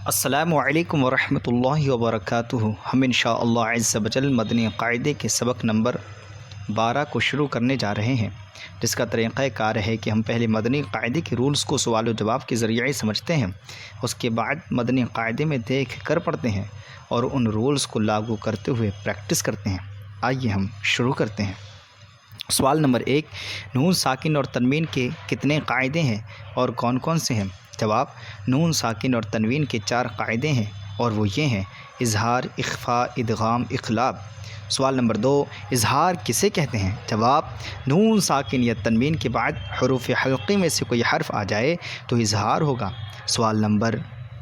السلام علیکم ورحمۃ اللہ وبرکاتہ۔ ہم انشاءاللہ عز و جل مدنی قاعدے کے سبق نمبر 12 کو شروع کرنے جا رہے ہیں، جس کا طریقہ کار ہے کہ ہم پہلے مدنی قاعدے کے رولز کو سوال و جواب کے ذریعے سمجھتے ہیں، اس کے بعد مدنی قاعدے میں دیکھ کر پڑھتے ہیں اور ان رولز کو لاگو کرتے ہوئے پریکٹس کرتے ہیں۔ آئیے ہم شروع کرتے ہیں۔ سوال نمبر 1، نون ساکن اور تنوین کے کتنے قاعدے ہیں اور کون کون سے ہیں؟ جواب: نون ساکن اور تنوین کے 4 قاعدے ہیں اور وہ یہ ہیں: اظہار، اخفاء، ادغام، اقلاب۔ سوال نمبر 2، اظہار کسے کہتے ہیں؟ جواب: نون ساکن یا تنوین کے بعد حروف حلقی میں سے کوئی حرف آ جائے تو اظہار ہوگا۔ سوال نمبر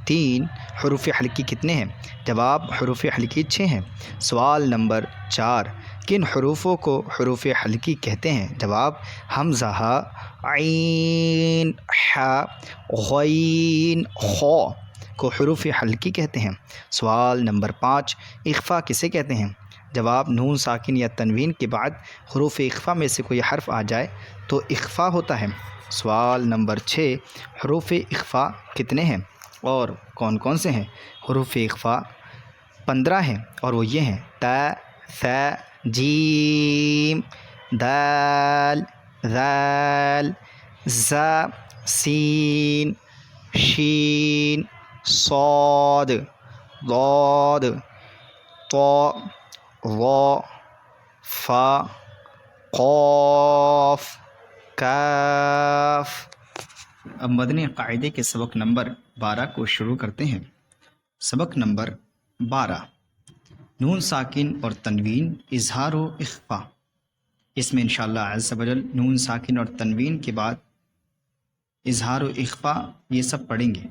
3، حروف حلقی کتنے ہیں؟ جواب: حروف حلقی 6 ہیں۔ سوال نمبر 4، کن حروفوں کو حروف حلقی کہتے ہیں؟ جواب: حمزہ، ہا، عین، حا، غین، خا کو حروف حلقی کہتے ہیں۔ سوال نمبر 5، اخفاء کسے کہتے ہیں؟ جواب: نون ساکن یا تنوین کے بعد حروف اخفاء میں سے کوئی حرف آ جائے تو اخفاء ہوتا ہے۔ سوال نمبر 6، حروف اخفاء کتنے ہیں اور کون کون سے ہیں؟ حروف اخفاء 15 ہیں اور وہ یہ ہیں: ت، ث، جیم، دال، ذال، ز، سین، شین، صاد، ضاد، طا، ظا، فا، قاف، کاف۔ اب مدنی قاعدے کے سبق نمبر 12 کو شروع کرتے ہیں۔ سبق نمبر 12، نون ساکن اور تنوین، اظہار و اخفاء۔ اس میں انشاءاللہ عز و جل نون ساکن اور تنوین کے بعد اظہار و اخفاء یہ سب پڑھیں گے۔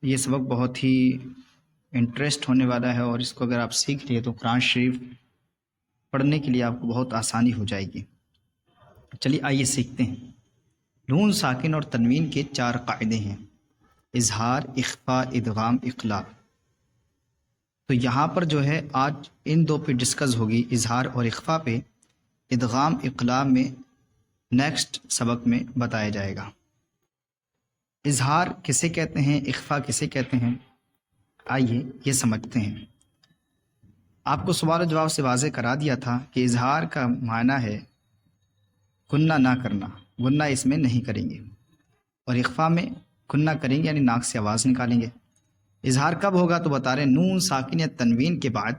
یہ سبق بہت ہی انٹرسٹ ہونے والا ہے اور اس کو اگر آپ سیکھ لیے تو قرآن شریف پڑھنے کے لیے آپ کو بہت آسانی ہو جائے گی۔ چلیے آئیے سیکھتے ہیں۔ نون ساکن اور تنوین کے 4 قاعدے ہیں: اظہار، اخفاء، ادغام، اقلاب۔ تو یہاں پر جو ہے آج ان 2 پہ ڈسکس ہوگی، اظہار اور اخفاء پہ۔ ادغام، اقلاب میں نیکسٹ سبق میں بتایا جائے گا۔ اظہار کسے کہتے ہیں، اخفاء کسے کہتے ہیں، آئیے یہ سمجھتے ہیں۔ آپ کو سوال و جواب سے واضح کرا دیا تھا کہ اظہار کا معنی ہے غنہ نہ کرنا، غنہ اس میں نہیں کریں گے، اور اخفاء میں غنہ کریں گے یعنی ناک سے آواز نکالیں گے۔ اظہار کب ہوگا تو بتا رہے ہیں نون ساکن یا تنوین کے بعد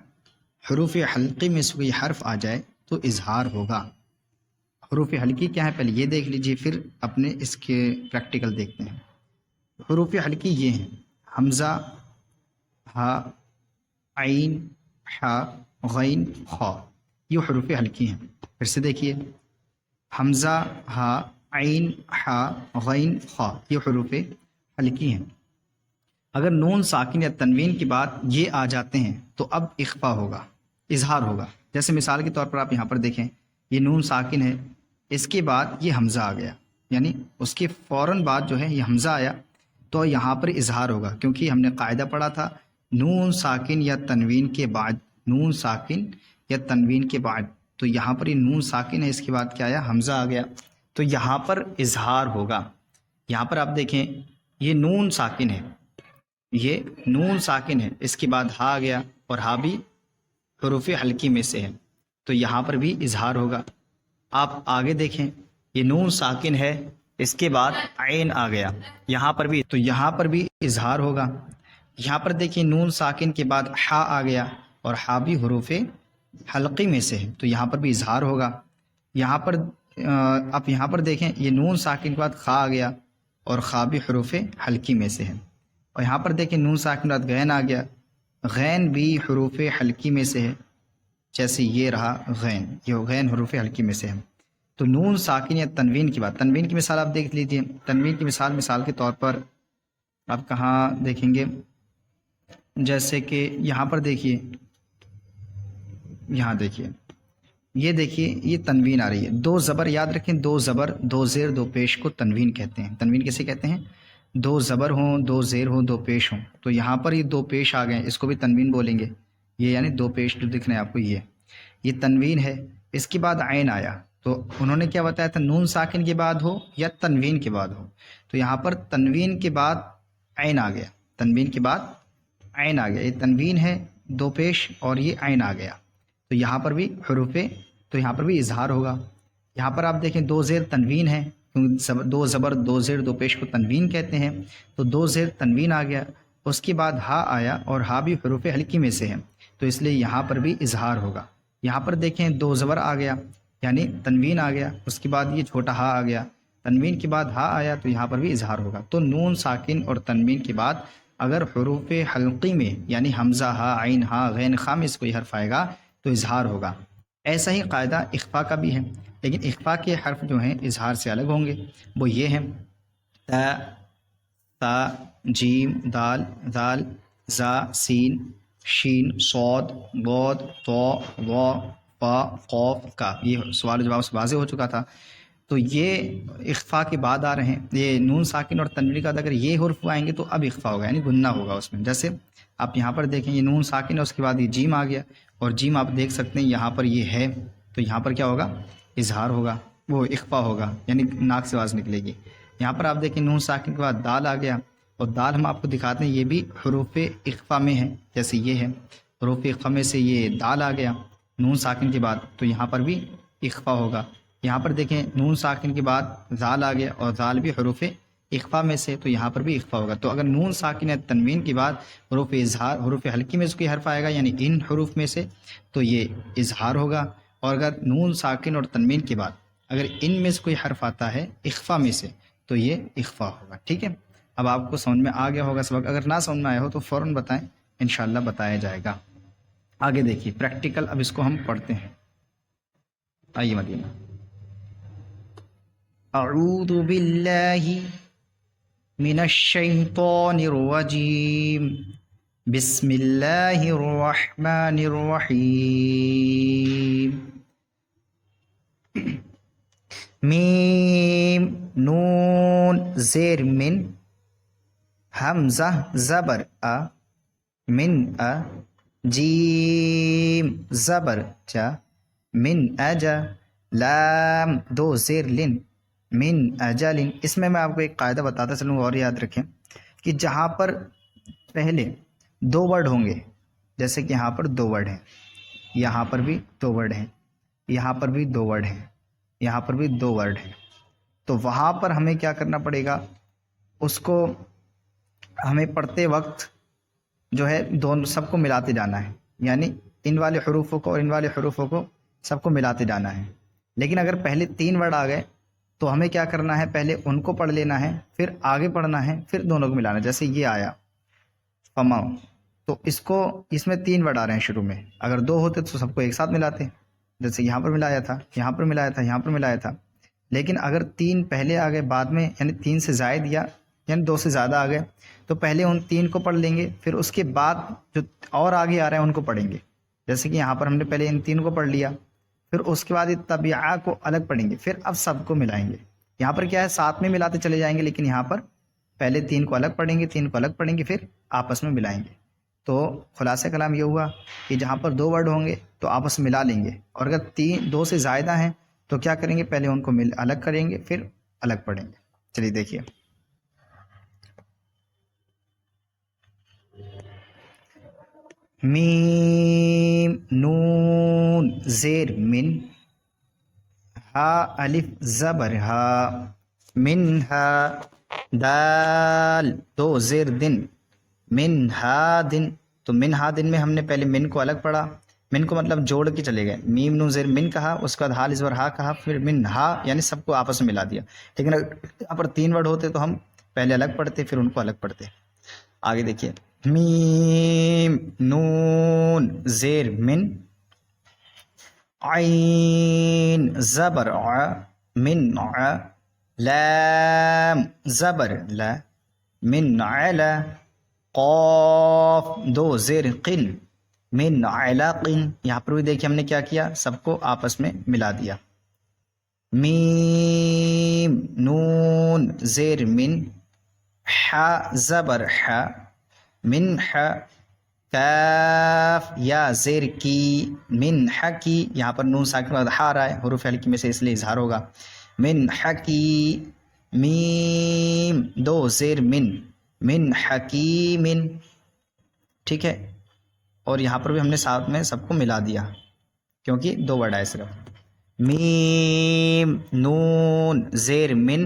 حروف حلقی میں سے کوئی حرف آ جائے تو اظہار ہوگا۔ حروف حلقی کیا ہے پہلے یہ دیکھ لیجئے، پھر اپنے اس کے پریکٹیکل دیکھتے ہیں۔ حروف حلقی یہ ہیں: حمزہ، ہا، عین، حا، غین، خا، یہ حروف حلقی ہیں۔ پھر سے دیکھیے، حمزہ، ہا، عین، حا، غین، خا، یہ حروف حلقی ہیں۔ اگر نون ساکن یا تنوین کے بعد یہ آ جاتے ہیں تو اب اخفاء ہوگا، اظہار ہوگا۔ جیسے مثال کے طور پر آپ یہاں پر دیکھیں، یہ نون ساکن ہے، اس کے بعد یہ حمزہ آ گیا، یعنی اس کے فوراً بعد جو ہے یہ حمزہ آیا تو یہاں پر اظہار ہوگا، کیونکہ ہم نے قاعدہ پڑھا تھا نون ساکن یا تنوین کے بعد، نون ساکن یا تنوین کے بعد، تو یہاں پر یہ نون ساکن ہے، اس کے بعد کیا آیا؟ حمزہ آ گیا، تو یہاں پر اظہار ہوگا۔ یہاں پر آپ دیکھیں یہ نون ساکن ہے، یہ نون ساکن ہے، اس کے بعد ہا آ گیا اور ہا بھی حروف حلقی میں سے ہے، تو یہاں پر بھی اظہار ہوگا۔ آپ آگے دیکھیں، یہ نون ساکن ہے، اس کے بعد عین آ گیا، یہاں پر بھی، تو یہاں پر بھی اظہار ہوگا۔ یہاں پر دیکھیں نون ساکن کے بعد ہا آ گیا اور ہا بھی حروف حلقی میں سے ہے، تو یہاں پر بھی اظہار ہوگا۔ یہاں پر آپ یہاں پر دیکھیں یہ نون ساکن کے بعد خا آ گیا اور خا بھی حروف حلقی میں سے ہے، اور یہاں پر دیکھیں نون ساکن کے بعد غین آ گیا، غین بھی حروف حلقی میں سے ہے، جیسے یہ رہا غین، یہ غین حروف حلقی میں سے ہے۔ تو نون ساکن یا تنوین کی بات، تنوین کی مثال آپ دیکھ لیجیے۔ تنوین کی مثال کے طور پر آپ کہاں دیکھیں گے، جیسے کہ یہاں پر دیکھیے، یہاں دیکھیے، یہ دیکھیے یہ تنوین آ رہی ہے، 2 زبر یاد رکھیں، 2 زبر 2 زیر 2 پیش کو تنوین کہتے ہیں۔ تنوین کیسے کہتے ہیں؟ 2 زبر ہوں، 2 زیر ہوں، 2 پیش ہوں، تو یہاں پر یہ 2 پیش آ گئے ہیں، اس کو بھی تنوین بولیں گے۔ یہ یعنی 2 پیش جو دکھ رہے ہیں آپ کو، یہ تنوین ہے۔ اس کے بعد عین آیا، تو انہوں نے کیا بتایا تھا؟ نون ساکن کے بعد ہو یا تنوین کے بعد ہو، تو یہاں پر تنوین کے بعد عین آ گیا، تنوین کے بعد عین آ گیا، یہ تنوین ہے دو پیش اور یہ عین آ گیا، تو یہاں پر بھی حروف، تو یہاں پر بھی اظہار ہوگا۔ یہاں پر آپ دیکھیں دو زیر تنوین ہے، دو زبر دو زیر دو پیش کو تنوین کہتے ہیں، تو دو زیر تنوین آ گیا، اس کے بعد ہا آیا اور ہا بھی حروف حلقی میں سے ہے، تو اس لیے یہاں پر بھی اظہار ہوگا۔ یہاں پر دیکھیں دو زبر آ گیا یعنی تنوین آ گیا، اس کے بعد یہ چھوٹا ہا آ گیا، تنوین کے بعد ہا آیا تو یہاں پر بھی اظہار ہوگا۔ تو نون ساکن اور تنوین کے بعد اگر حروف حلقی میں یعنی حمزہ ہا، عین ہا، غین خا میں سے کوئی حرف آئے گا تو اظہار ہوگا۔ ایسا ہی قاعدہ اخفا کا بھی ہے، لیکن اخفا کے حرف جو ہیں اظہار سے الگ ہوں گے، وہ یہ ہیں تا، تا، جیم، دال، ذال، زا، سین، شین، صاد، ضاد، طا، ظا، فا، قاف، کاف۔ یہ سوال و جواب سے واضح ہو چکا تھا۔ تو یہ اخفا کے بعد آ رہے ہیں، یہ نون ساکن اور تنوین کے بعد اگر یہ حرف آئیں گے تو اب اخفا ہوگا یعنی گننا ہوگا اس میں۔ جیسے آپ یہاں پر دیکھیں یہ نون ساکن ہے، اس کے بعد یہ جیم آ گیا، اور جیم آپ دیکھ سکتے ہیں یہاں پر یہ ہے، تو یہاں پر کیا ہوگا؟ اظہار ہوگا، وہ اخفا ہوگا یعنی ناک سے آواز نکلے گی۔ یہاں پر آپ دیکھیں نون ساکن کے بعد دال آ گیا، اور دال ہم آپ کو دکھاتے ہیں یہ بھی حروف اخفا میں ہے، جیسے یہ ہے حروف اخفا میں سے یہ دال آ گیا نون ساکن کے بعد، تو یہاں پر بھی اخفا ہوگا۔ یہاں پر دیکھیں نون ساکن کے بعد ذال آ گیا، اور ذال بھی حروف اخفا میں سے، تو یہاں پر بھی اخفا ہوگا۔ تو اگر نون ساکن یا تنوین کے بعد حروف اظہار، حروف حلقی میں سے کوئی حرف آئے گا یعنی ان حروف میں سے، تو یہ اظہار ہوگا، اور اگر نون ساکن اور تنوین کے بعد اگر ان میں سے کوئی حرف آتا ہے اخفا میں سے تو یہ اخفا ہوگا۔ ٹھیک ہے، اب آپ کو سمجھ میں آ گیا ہوگا سبق، اگر نہ سمجھ میں آیا ہو تو فوراً بتائیں، انشاءاللہ بتایا جائے گا۔ آگے دیکھیے پریکٹیکل، اب اس کو ہم پڑھتے ہیں۔ آئیے مدینہ۔ اعوذ باللہ من الشیطان الرجیم، بسم اللہ الرحمن الرحیم۔ میم، نون زیر من، حمزہ زبر ا، من ا، جیم زبر جا، من اجا، لام دو زیر لن، من اجل۔ اس میں آپ کو ایک قاعدہ بتاتا چلوں اور یاد رکھیں کہ جہاں پر پہلے دو ورڈ ہوں گے، جیسے کہ یہاں پر دو ورڈ ہیں، یہاں پر بھی دو ورڈ ہیں، یہاں پر بھی دو ورڈ ہیں، یہاں پر بھی دو ورڈ ہیں، تو وہاں پر ہمیں کیا کرنا پڑے گا؟ اس کو ہمیں پڑھتے وقت جو ہے دونوں سب کو ملاتے جانا ہے، یعنی ان والے حروفوں کو اور ان والے حروفوں کو سب کو ملاتے جانا ہے۔ لیکن اگر پہلے تین ورڈ آ گئے تو ہمیں کیا کرنا ہے؟ پہلے ان کو پڑھ لینا ہے، پھر آگے پڑھنا ہے، پھر دونوں کو ملانا ہے۔ جیسے یہ آیا فما، تو اس میں تین ورڈ آ رہے ہیں شروع میں، اگر دو ہوتے تو سب کو ایک ساتھ ملاتے، جیسے یہاں پر ملایا تھا، یہاں پر ملایا تھا، یہاں پر ملایا تھا۔ لیکن اگر تین پہلے آ گئے بعد میں، یعنی تین سے زائد یا یعنی دو سے زیادہ آ گئے، تو پہلے ان تین کو پڑھ لیں گے، پھر اس کے بعد جو اور آگے آ رہے ہیں ان کو پڑھیں گے۔ جیسے کہ یہاں پر ہم نے پہلے ان تین کو پڑھ لیا، پھر اس کے بعد یہ طبیعہ کو الگ پڑھیں گے، پھر اب سب کو ملائیں گے۔ یہاں پر کیا ہے؟ ساتھ میں ملاتے چلے جائیں گے، لیکن یہاں پر پہلے تین کو الگ پڑھیں گے، تین کو الگ پڑھیں گے، پھر آپس میں ملائیں گے۔ تو خلاصہ کلام یہ ہوا کہ جہاں پر دو ورڈ ہوں گے تو آپس میں ملا لیں گے، اور اگر دو سے زائدہ ہیں تو کیا کریں گے؟ پہلے ان کو الگ کریں گے، پھر الگ پڑھیں گے۔ چلیے دیکھیے، میم، نون زیر من، ہا الف زبر ہا، من ہا، دال دو زیر دن، من ہا دن۔ تو من ہا دن میں ہم نے پہلے من کو الگ پڑھا، من کو مطلب جوڑ کے چلے گئے، میم نون زیر من کہا، اس کے بعد ہا زبر ہا کہا، پھر من ہا، یعنی سب کو آپس میں ملا دیا۔ لیکن اگر یہاں پر تین ورڈ ہوتے تو ہم پہلے الگ پڑھتے، پھر ان کو الگ پڑھتے۔ آگے دیکھیے، میم، نون زیر من، عین زبر ع، من ع، لام زبر لا، من علا، قاف دو زیر قل، من علق۔ یہاں پر بھی دیکھیے ہم نے کیا کیا؟ سب کو آپس میں ملا دیا۔ میم، نون زیر من، ح زبر ح، من ح، کاف یا زیر کی، من حکی۔ یہاں پر نون ساکن بعد ہا رہا ہے، حروف حلقی میں سے، اس لیے اظہار ہوگا، من حکی۔ میم دو زیر من، من حکیم، ٹھیک ہے. اور یہاں پر بھی ہم نے ساتھ میں سب کو ملا دیا کیونکہ 2 ورڈ آئے صرف. میم نون زیر من،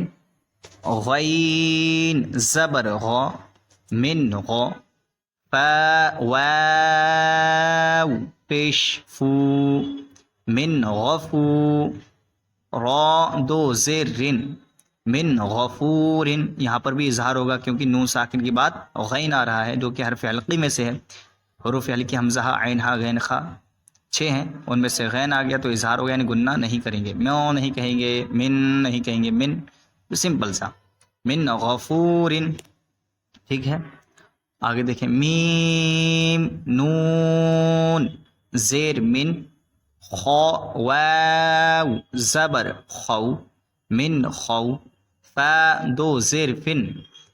غین زبر غ من غ، فا واو پیش فو من غفو، را 2 زیر رن من غفور. یہاں پر بھی اظہار ہوگا کیونکہ نون ساکن کے بعد غین آ رہا ہے جو کہ حرف حلقی میں سے ہے. حروف حلقی حمزہ عین ہا غین خا 6 ہیں، ان میں سے غین آ گیا تو اظہار ہو گیا، یعنی گنہ نہیں کریں گے. میوں نہیں کہیں گے، من نہیں کہیں گے، من سمپل سا من غفور. ٹھیک ہے، آگے دیکھیں. میم نون زیر من، خو واو زبر خو من خو، فا 2 زیر فن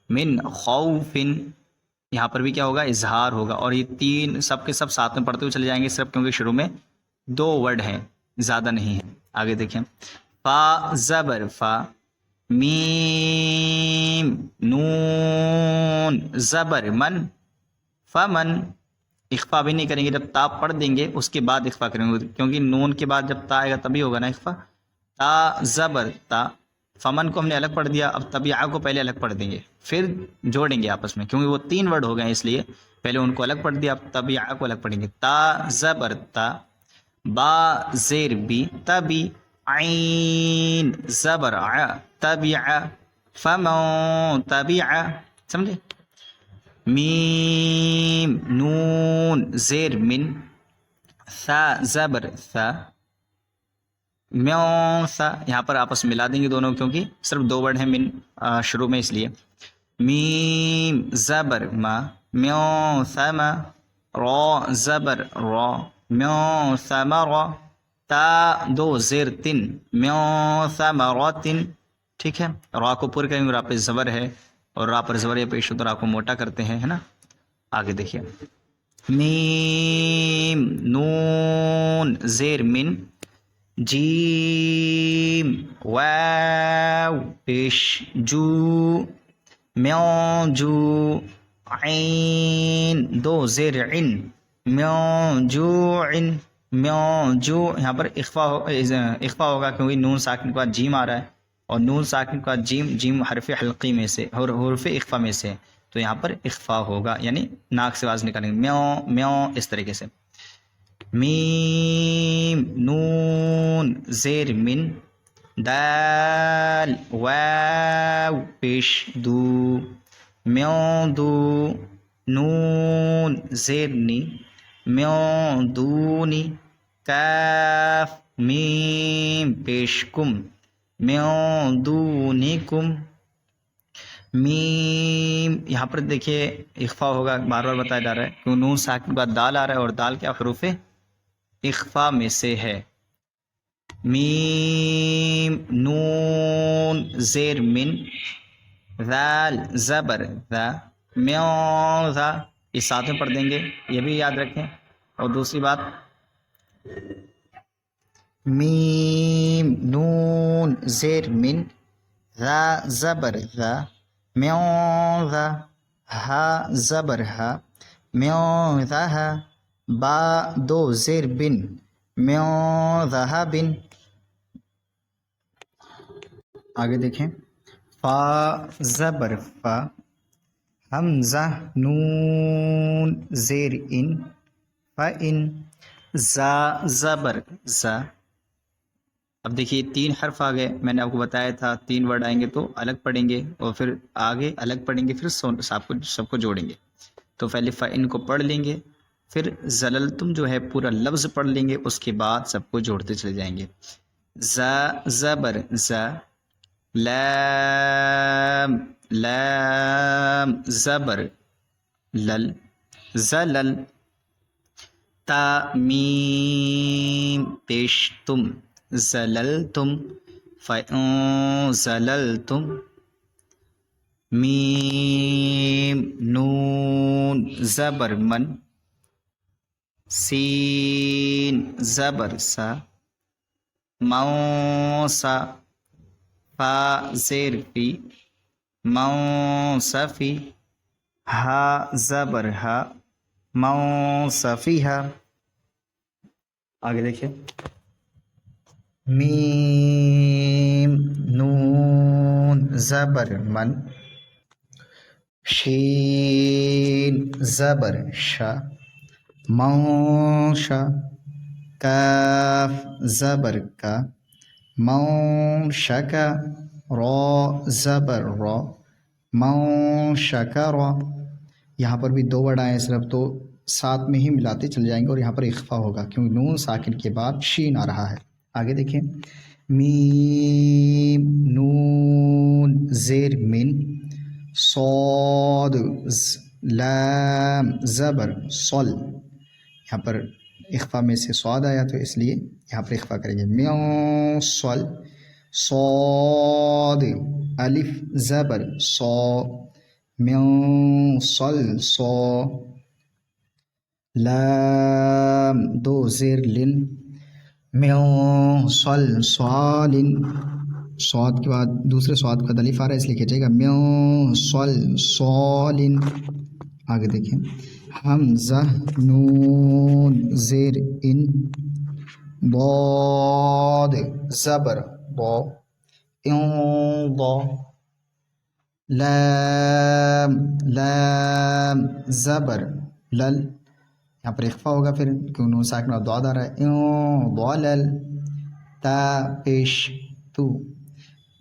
من خوفن. یہاں پر بھی کیا ہوگا؟ اظہار ہوگا. اور یہ 3 سب کے سب ساتھ میں پڑھتے ہوئے چلے جائیں گے صرف کیونکہ شروع میں 2 ورڈ ہیں، زیادہ نہیں ہیں. آگے دیکھیں. فا زبر فا، میم نون زبر من، فمن. اخفا بھی نہیں کریں گے، جب تا پڑھ دیں گے اس کے بعد اخفا کریں گے کیونکہ نون کے بعد جب تا آئے گا تبھی ہوگا نا اخفا. تا زبر تا، فمن کو ہم نے الگ پڑھ دیا، اب طبیعہ کو پہلے الگ پڑھ دیں گے پھر جوڑیں گے آپس میں کیونکہ وہ 3 ورڈ ہو گئے ہیں، اس لیے پہلے ان کو الگ پڑھ دیا، اب طبیعہ کو الگ پڑھیں گے. تا زبر تا، با زیر بی تبی، عین زبر ع تبع، فمن تبع. سمجھے؟ میم نون زیر من، ثا زبر ثا، میوں سا. یہاں پر آپس میں ملا دیں گے دونوں کیونکہ صرف 2 ورڈ ہیں من شروع میں، اس لیے. میم زبر ما، میوں ثما، را زبر را، میوں ثمرا، تا 2 زیر تن میوں ثمراتن. ٹھیک ہے، را کو پورا کریں گے، را پہ زبر ہے اور را پر زبر یا پیش ہو تو را کو موٹا کرتے ہیں، ہے نا. آگے دیکھیے. میم نون زیر من، جیم واو پیش جو، میوں جو، عین 2 زیر عن میوں جو عن، میوں جو. یہاں پر اخفا ہوگا کیونکہ نون ساکن کے بعد جیم آ رہا ہے اور نون ساکن کے بعد جیم حرف حلقی میں سے اور حروف اخفا میں سے، تو یہاں پر اخفا ہوگا یعنی ناک سے آواز نکالیں گے، میوں میوں اس طریقے سے. میم نون زیر من، دال واو پیش دو، میوں دو، نون زیر نی، میوں دونی، کاف میم پیش کم، میوں دونکم. میم یہاں پر دیکھیے اخفا ہوگا، بار بار بتایا جا رہا ہے کیوں نون ساکن کے بعد دال آ رہا ہے اور دال کیا حروف اخفا میں سے ہے. میم نون زیر من، ذال زبر ذا، میوں ذا. یہ ساتھ میں پڑھ دیں گے، یہ بھی یاد رکھیں. اور دوسری بات، میم نون زیر من، ذا زبر ذا، میوں ذا، ہا زبر ہا، میوں ذا، با 2 زیر بن، میوں ذا بن. آگے دیکھیں. فا زبر فا، حمزہ نون زیر ان، فَإِن، زا زبر زا. اب دیکھیے 3 حرف آ گئے، میں نے آپ کو بتایا تھا 3 ورڈ آئیں گے تو الگ پڑھیں گے اور پھر آگے الگ پڑھیں گے، پھر سب کو جوڑیں گے. تو پہلے فَإِن کو پڑھ لیں گے، پھر زللتم جو ہے پورا لفظ پڑھ لیں گے، اس کے بعد سب کو جوڑتے چلے جائیں گے. زا زبر زا، لام لام زبر لل، زلل، تا میم پیش تم، زللتم، زللتم. میم نون زبر من، سین زبر سا، موسا، فا زیر فی، موسفی، ہا زبر ہا، منصفیہا. آگے دیکھیے، میم نون زبر من، شین زبر شا، منشا، کاف زبر کا، منشکا، را زبر را، منشکر. یہاں پر بھی 2 ورڈ آئے صرف، تو ساتھ میں ہی ملاتے چل جائیں گے اور یہاں پر اخفا ہوگا کیونکہ نون ساکن کے بعد شین آ رہا ہے. آگے دیکھیں، میم نون زیر من، صاد لام زبر صل. یہاں پر اخفا میں سے صاد آیا تو اس لیے یہاں پر اخفا کریں گے، میوں صل، صاد الف زبر صا، میوں صل صا. لام 2 زیر لن، میوں صل صالن. صاد کے بعد دوسرے صاد کا الف آ رہا ہے اس لیے کہیے گا میوں صل صالن. آگے دیکھیں، حمزہ نون زیر ان، ضاد زبر ضا، انضا. لام زبر لل، یہاں پر اخفا ہوگا پھر کیوں نون ساکن اور ضاد آ رہا ہے، انضلل. تا پیش تو،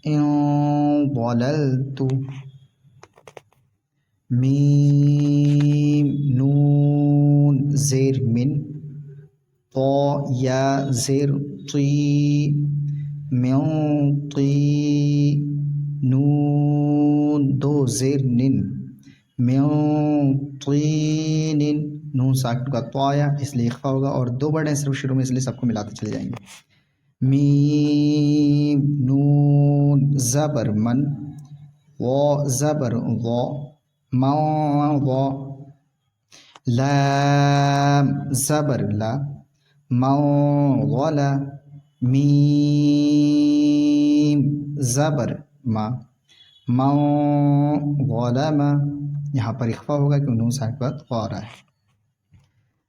انضللت. میم نون زیر من، طا یا زیر طی، من طی. نون 2 زیر نن، من طین. نون ساکن کا تو آیا اس لیے اخفا ہوگا اور 2 بڑے صرف شروع میں اس لیے سب کو ملاتے چلے جائیں گے. میم نون زبر من، وا زبر وا، من وا. لام زبر لا، من ظلا. میم زبر ما، من ظلم. یہاں پر اخفا ہوگا کیوں نون ساکن کے بعد وا آ رہا ہے.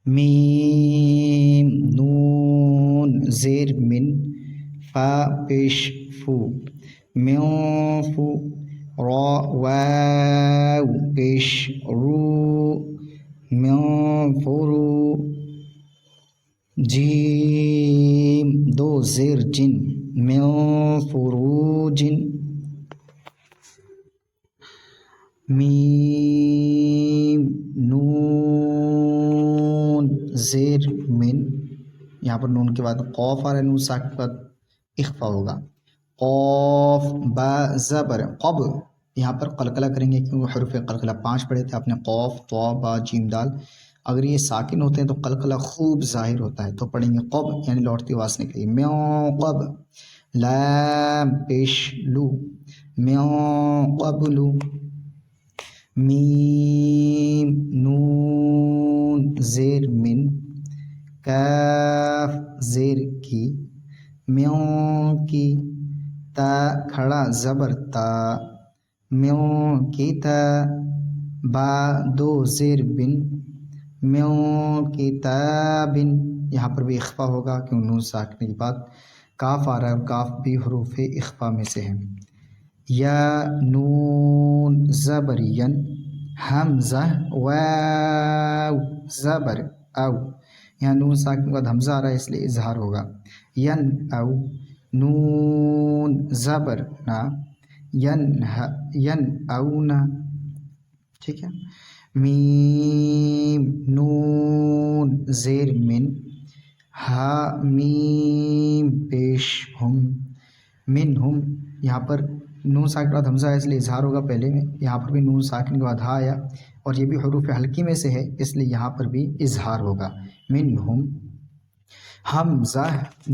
میم نون زیر من، فا پیش فو، من فو. را واو پیش رو، من فرو. جیم 2 زیر جن، من فروجن. میم نون زیر من، یہاں پر نون کے بعد قوف آ رہا ہے، نون ساکن کے بعد اخفا ہوگا. قوف با زبر قب، یہاں پر قلقلہ کریں گے کیونکہ حروف قلقلہ 5 پڑھے تھے آپ نے، قوف طا با جیم دال. اگر یہ ساکن ہوتے ہیں تو قلقلہ خوب ظاہر ہوتا ہے، تو پڑھیں گے قب یعنی لوٹتی آواز نکلے گی، میوں قب. لام پیش لو، میوں قبلو. میم نون زیر من، کاف زیر کی، میوں کی. تا کھڑا زبر تا، میوں کی تا. با 2 زیر بن، میوں کتابن. یہاں پر بھی اخفا ہوگا کیوں نون ساکن کے بعد کاف آ رہا ہے اور کاف بھی حروف اخفا میں سے ہے. یا نون زبر ین، حمزہ واو زبر او. یہاں نون ساکن کے بعد حمزہ آ رہا ہے اس لیے اظہار ہوگا، ین او. نون زبر نا، ین اونا. ٹھیک ہے. میم نون زیر من، ہا میم پیش ہم، من ہم. یہاں پر نون ساکن کے بعد حمزہ ہے اس لیے اظہار ہوگا پہلے میں، یہاں پر بھی نون ساکن کے بعد ہا آیا اور یہ بھی حروف حلقی میں سے ہے اس لیے یہاں پر بھی اظہار ہوگا، من ہم. حمزہ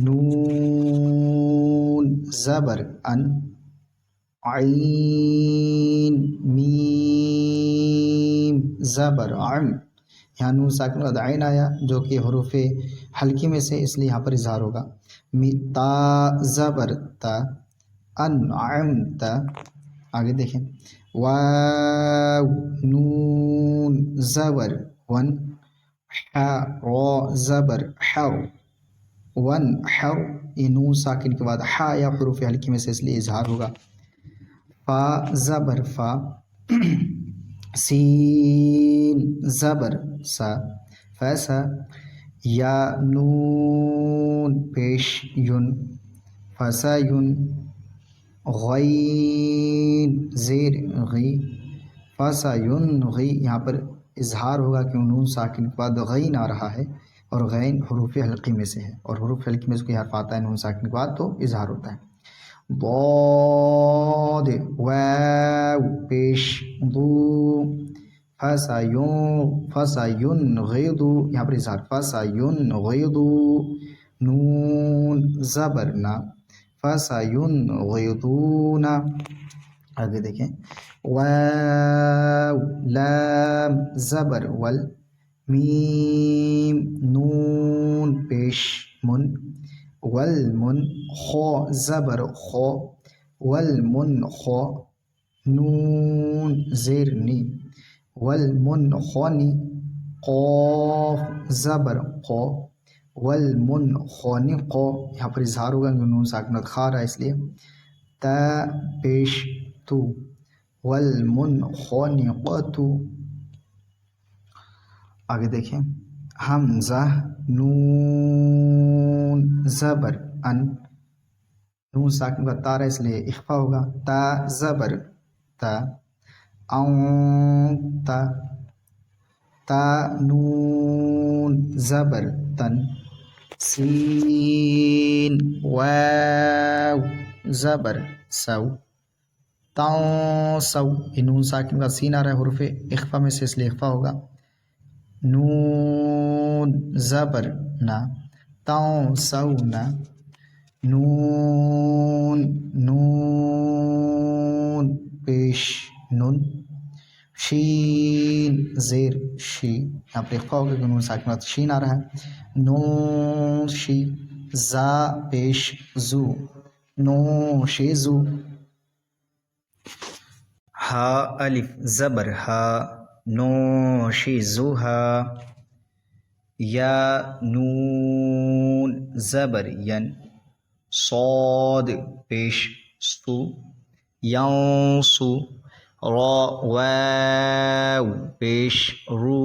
نون زبر ان، عین میم زبر عم. یہاں نون ساکن کا عین آیا جو کہ حروف حلقی میں سے اس لیے یہاں پر اظہار ہوگا. تا زبر تا، انعمت آگے دیکھیں واو نون زبر ون حا را زبر حر ون حر، یہ نون ساکن کے بعد حا یا حروف حلقی میں سے اس لیے اظہار ہوگا. فا زبر فا سین زبر سا فیسا، یا نون پیش یون فسا یون، غین زیر غی فسا یون غی، یہاں پر اظہار ہوگا کہ نون ساکن کے بعد غین آ رہا ہے اور غین حروف حلقی میں سے ہے، اور حروف حلقی میں سے کوئی حرف آتا ہے نون ساکن کے بعد تو اظہار ہوتا ہے. ضاد واو پیش ضو فسینغض، یہاں پر اظہار فسینغض، نون زبر نا فسینغضون. آگے دیکھیں واو لام زبر ول میم نون پیش من والمن خو زبر خو والمنخ نون زیر نی والمنخنی قاف زبر قو والمنخنق، یہاں پر اظہار ہوگا کہ نون ساکنہ خا رہا ہے اس لیے تا پیش تو والمنخنقۃ. آگے دیکھیں حمزہ نون زبر ان، نون ساکن کا تا ہے اس لیے اخفا ہوگا، تا زبر تا تا تا نون زبر تن، سین واو زبر سو سو، یہ نون ساکن کا سین آ رہا ہے حروف اخفا میں سے اس لیے اخفا ہوگا. نون زبر نا سونا، نون پیش نون، شین زیر شی، یہاں پہ اخفا ہوگا کہ نون ساکن کا شین آ رہا ہے. نون شی زا پیش زو نو شیزو. ہا الف زبر ہا نو شیزوہا، یا نون زبر ین صاد پیش سو ینسو، را واو پیش رو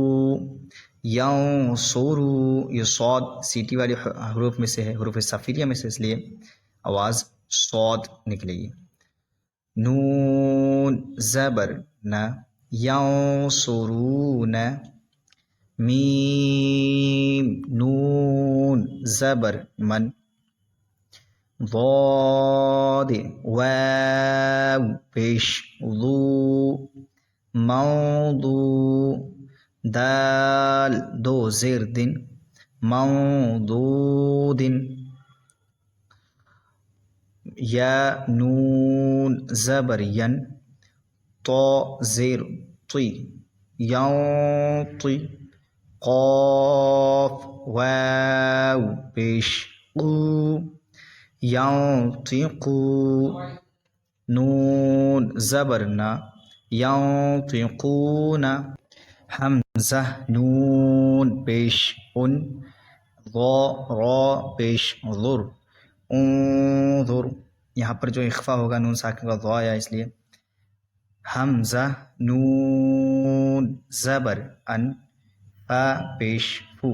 ینصرو، یہ صاد سیٹی والی حروف میں سے ہے، حروف صفیریہ میں سے، اس لیے آواز صاد نکلے گی. نون زبر نا ینصرون، میم نون زبر من، ضاد واو پیش ضو موضو، دال دو زیر دن موضود، یا نون زبر ین تو زیر طی ینطی، قاف واو پیش قو ینطقو، نون زبر نا ینطقون، حمزہ نون پیش ان را پیش ضر انظر، یہاں پر جو اخفا ہوگا نون ساکن کا ضا آیا اس لیے. حمزہ نون زبر ان فا پیش فو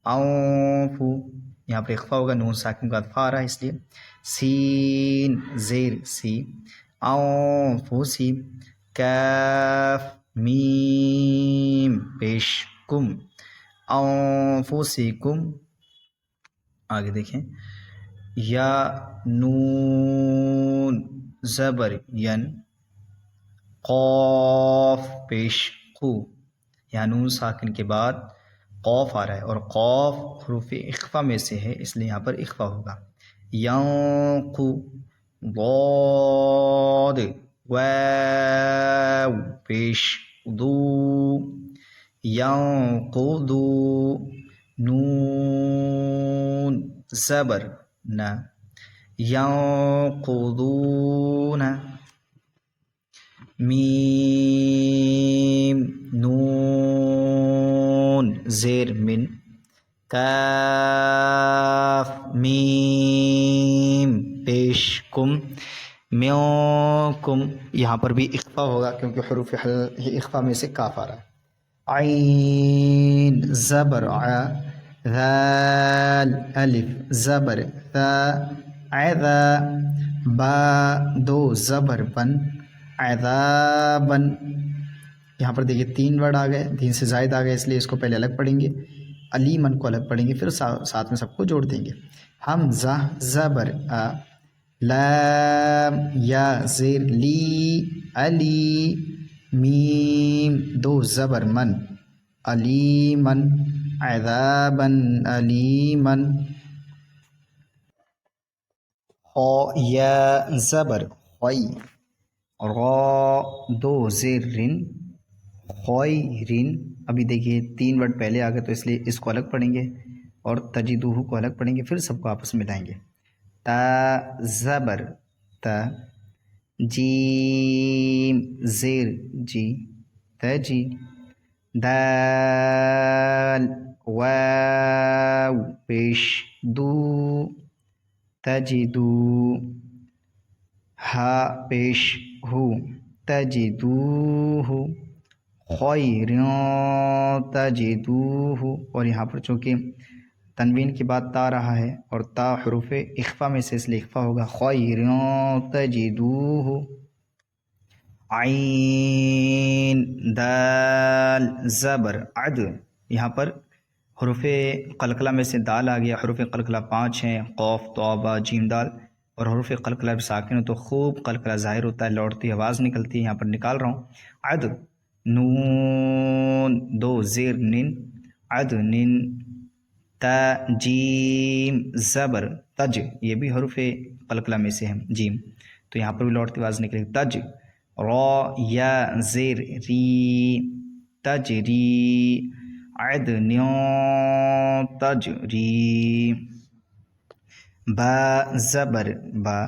انفو، یہاں پر اخفا ہوگا نون ساکن کا فا رہا ہے اس لیے. سین زیر سی انفوسی، کاف میم پیش کم انفوسکم. آگے دیکھیں یا نون زبر ین قاف پیش قو، یہاں نون ساکن کے بعد قاف آ رہا ہے اور قاف حروف اخفا میں سے ہے اس لیے یہاں پر اخفا ہوگا. ینقو، ضاد واو پیش ضو ینقضو، نون زبر نا ینقضون. میم نون زیر من کاف میم پیش کم میوکم، یہاں پر بھی اخفا ہوگا کیونکہ حروف اخفا میں سے کاف آ رہا ہے. عین زبر ع، ذال الف زبر ذا عذا، با دو زبر بن عذابن. یہاں پر دیکھیے 3 ورڈ آ گئے، 3 سے زائد آ گئے، اس لیے اس کو پہلے الگ پڑھیں گے، علیمن کو الگ پڑھیں گے، پھر ساتھ میں سب کو جوڑ دیں گے. حمزہ زبر ا، لام یا زیر لی علی، میم 2 زبر من علیمن عذابن علیمن. خا یا زبر خی، را 2 زیر رن خیرن. ابھی دیکھیے 3 ورڈ پہلے آ گئے تو اس لیے اس کو الگ پڑھیں گے اور تجدوہ کو الگ پڑھیں گے، پھر سب کو آپس میں ملائیں گے. تا زبر تا، جیم زیر جی تجی، دال واو پیش دو تجدو، ہا پیش ہو تجدوہ، خیرن تجدوہ. اور یہاں پر چونکہ تنوین کے بعد تا رہا ہے اور تا حروف اخفا میں سے اس لیے اخفا ہوگا، خیرن تجدوہ. عین دال زبر عد، یہاں پر حروف قلقلہ میں سے دال آ گیا. حروف قلقلہ 5 ہیں، قوف توبہ جیم دال، اور حروف قلقلہ ساکن ہو تو خوب قلقلہ ظاہر ہوتا ہے، لوٹتی آواز نکلتی ہے. یہاں پر نکال رہا ہوں. عد نون 2 زیر نن عدنن، تا جیم زبر تج، یہ بھی حروف قلقلہ میں سے ہے جیم، تو یہاں پر بھی لوٹتی آواز نکلے گی تج. را یا زیر ری تجری، عدن تجری. با زبر با،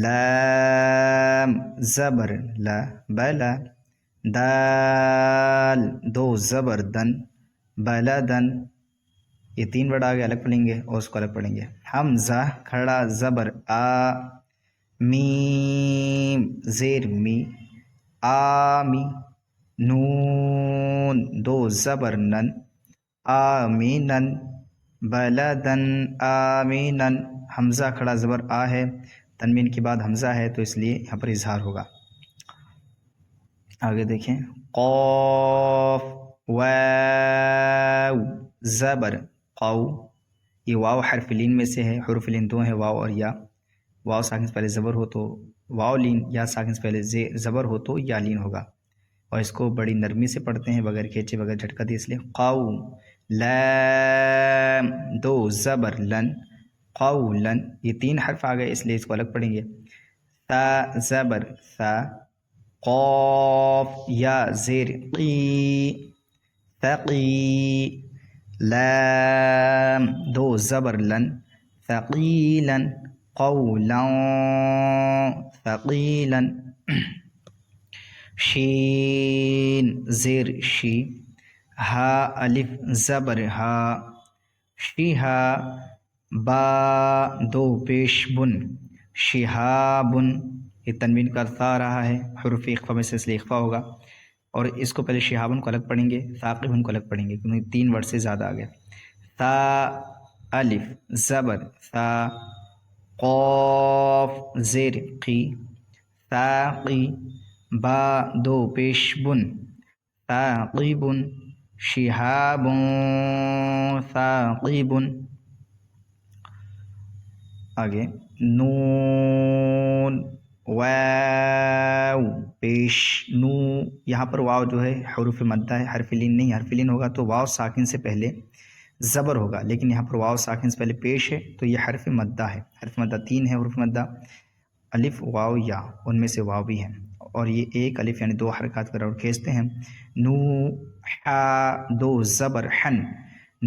لام زبر لا بلا، دال 2 زبر دن بلدن. یہ 3 ورڈ آگے الگ پڑھیں گے اور اس کو الگ پڑھیں گے. حمزہ کھڑا زبر آ، میم زیر می آمی، نون 2 زبر نن آمینن، بلدن آمینن. حمزہ کھڑا زبر آ ہے، تنوین کے بعد حمزہ ہے تو اس لیے یہاں پر اظہار ہوگا. آگے دیکھیں. قاف واو زبر قو، یہ واو حرف لین میں سے ہے، حروف لین 2 ہیں واو اور یا. واو ساکن سے پہلے زبر ہو تو واو لین، یا ساکن سے پہلے زبر ہو تو یا لین ہوگا، اور اس کو بڑی نرمی سے پڑھتے ہیں بغیر کھینچے بغیر جھٹکا دی، اس لیے قو. لام 2 زبر لن قولن، یہ 3 حرف آ گئے اس لیے اس کو الگ پڑھیں گے. تا زبر ثا، قاف یا زیر قی ثقی، لام 2 زبر لن ثقیلن، قولا ثقیلا. شین زیر شی، ہا الف زبر ہا شیہا، با 2 پیش بن شہابن. یہ تنوین کا تا رہا ہے، حروف اخفا میں سے اس لیے اخفا ہوگا، اور اس کو پہلے شہابن کو الگ پڑھیں گے، ثاقبن کو الگ پڑھیں گے کیونکہ 3 ورڈ سے زیادہ آ گیا. تا الف زبر تا، قاف زیر قی ثاقی، با 2 پیش بن ثاقبن، شہاب ثاقبن. آگے نون واو پیش نو، یہاں پر واو جو ہے حروف مدہ ہے، حرف لین نہیں. حرف لین ہوگا تو واو ساکن سے پہلے زبر ہوگا، لیکن یہاں پر واو ساکن سے پہلے پیش ہے تو یہ حرف مدہ ہے. حرف مدہ 3 ہے حروف مدہ، الف واو یا، ان میں سے واو بھی ہے، اور یہ ایک الف یعنی 2 حرکات پر اور کھینچتے ہیں. نو حا 2 زبر حن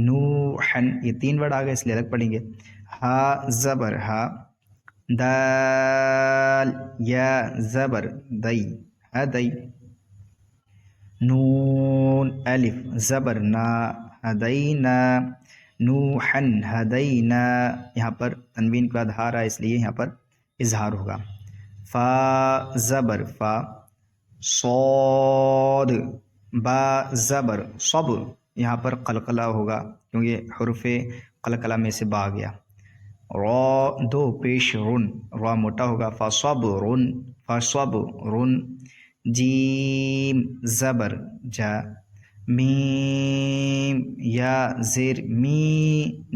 نوحن، یہ 3 ورڈ آ گئے اس لیے الگ پڑھیں گے. ہا زبر ہا، دال یا زبر دئی ہدی، نون الف زبر نا، ہدینا، نوحن ہدینا، یہاں پر تنوین کے بعد ہا رہا ہے اس لیے یہاں پر اظہار ہوگا. فا زبر فا، صاد با زبر صب، یہاں پر قلقلہ ہوگا کیونکہ حروف قلقلہ میں سے با آ گیا. را دو پیش رن، را موٹا ہوگا. فصبرن فصبرن، جیم زبر جا، میم یا زیر می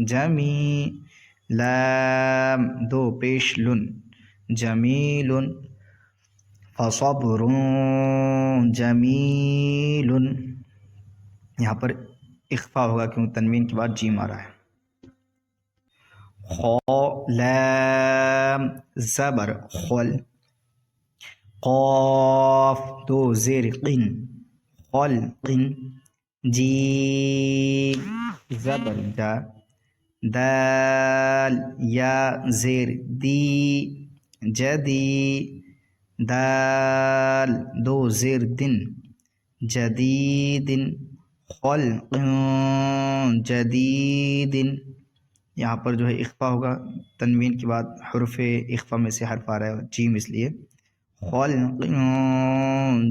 جمی، لام دو پیش لن، جمیل، فصبر جمیل، یہاں پر اخفا ہوگا کیونکہ تنوین کے بعد جیم آ رہا ہے. خا لام زبر خل، قاف دو زیر قن، خلق، جیم زبر جا، دال یا زیر دی جدی، دال دو زیر دن، جدید، خلق جدید، یہاں پر جو ہے اخفا ہوگا تنوین کے بعد حروف اخفا میں سے حرف آ رہا ہے جیم اس لیے. خلق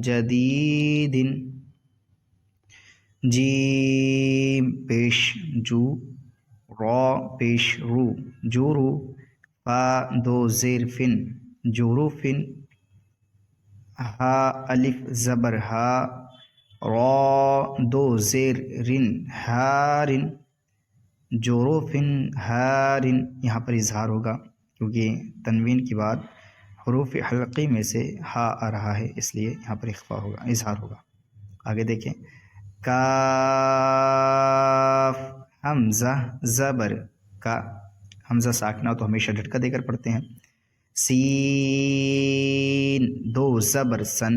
جدید، جیم پیش جو، را پیش رو، جورو، فا دو زیر فن، جوروفن، ہا الف زبر ہا، را دو زیر رن، ہارن، جوروفن ہارن، یہاں پر اظہار ہوگا کیونکہ تنوین کے بعد حروف حلقی میں سے ہا آ رہا ہے اس لیے یہاں پر اخفا ہوگا، اظہار ہوگا. آگے دیکھیں. کاف حمزہ زبر کا، حمزہ ساکنہ تو ہمیشہ جھٹکا دے کر پڑھتے ہیں. سین دو زبر سن،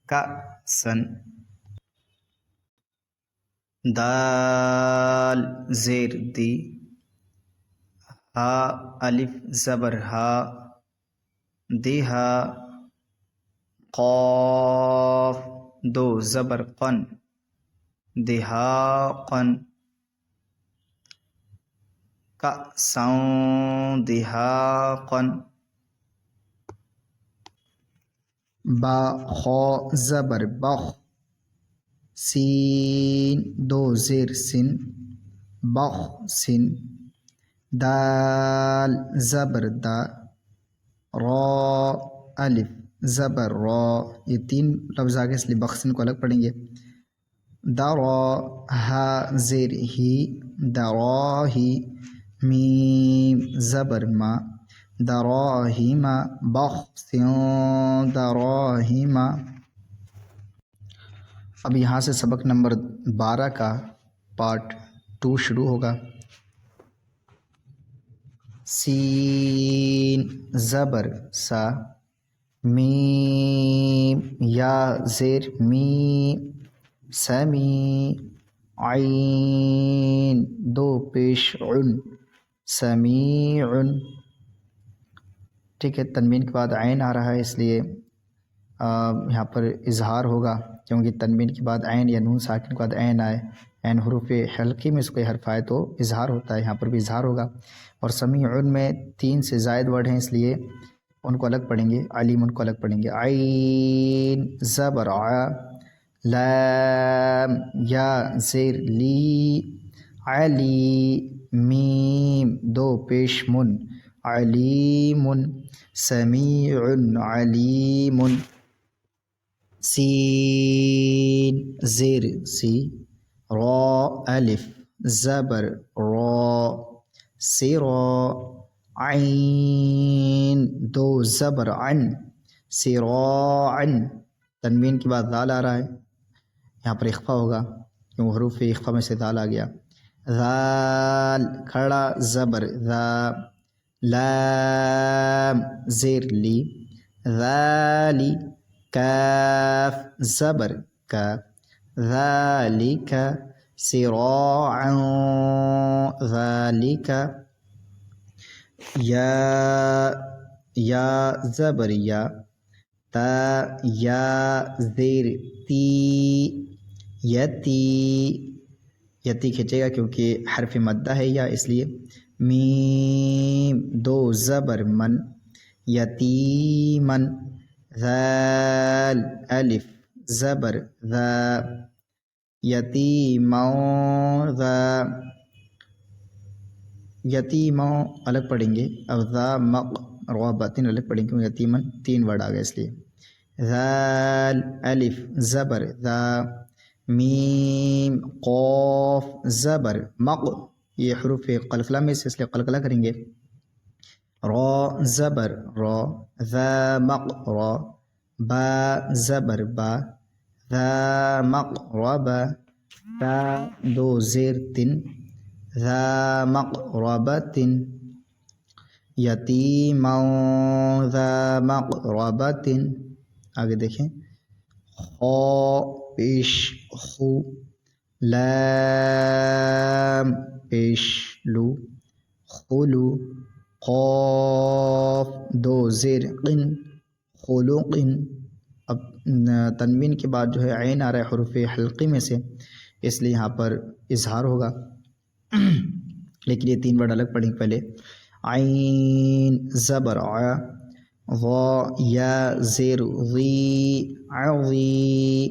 کا سن، دال زیر دی، ہا الف زبر ہا، دیہا، قاف دو زبر قن، دہاقن، کأساً دہاقن، با خا زبر بخ، سین دو زیر سن، بخ سن، دال زبر دا، را الف زبر را، یہ تین لفظ آگے اس لیے بخسن کو الگ پڑھیں گے. درا ہا زیر ہی، دراہی، میم زبر ما، دراہیما، بخسن دراہیما. اب یہاں سے سبق نمبر 12 کا پارٹ 2 شروع ہوگا. سین زبر سا، میم یا زیر می، سمی، عین دو پیش عن، سمیع، ٹھیک ہے. تنوین کے بعد عین آ رہا ہے اس لیے یہاں پر اظہار ہوگا کیونکہ تنوین کے بعد عین یا نون ساکن کے بعد عین آئے، عین حروف حلقی میں سے کوئی حرف آئے تو اظہار ہوتا ہے، یہاں پر بھی اظہار ہوگا. اور سمیع میں 3 سے زائد ورڈ ہیں اس لیے ان کو الگ پڑھیں گے. علیم ان کو الگ پڑھیں گے. عین زبر ع، لام یا زیر لی، علی، میم دو پیش من، علیم، سمیع علیم، سین زیر سی، را الف زبر را، سرا، عین دو زبر عن، سراعا، تنوین کے بعد دال آ رہا ہے یہاں پر اخفا ہوگا کیوں حروف اخفا میں سے دال آ گیا. ذال کھڑا زبر ذا، لام زیر لی، ذالی، کاف زبر کا، ذالک، سراعا ذالک، یا زبر یا، تا یا زیر تی یتی، یتی کھینچے گا کیونکہ حرف مدہ ہے یا اس لیے. میم دو زبر من یتیمن. ذال الف زبر ذا یتیموں ذا، یتیموں الگ پڑھیں گے. اب ذا مق روابطن الگ پڑھیں گے، یتیمن تین ورڈ آ گئے اس لیے. ذال الف زبر ذا، میم قوف زبر مق، یہ حروف قلقلہ میں سے اس لیے قلقلہ کریں گے. را زبر را، ذا مق را، با زبر با، ذا مق ربا، تا دو زیر تن، ذا مقربة، یتیما ذا مقربة. آگے دیکھیں، خو پیش خو، لام پیش لو خلو، قاف دو زیر قن خلوقن. اب تنوین کے بعد جو ہے عین آ رہا ہے حروف حلقی میں سے، اس لیے یہاں پر اظہار ہوگا. لیکن یہ تین ورڈ الگ پڑھیں گے پہلے. عین زبر ع، ضا یا زیر ضی عظی،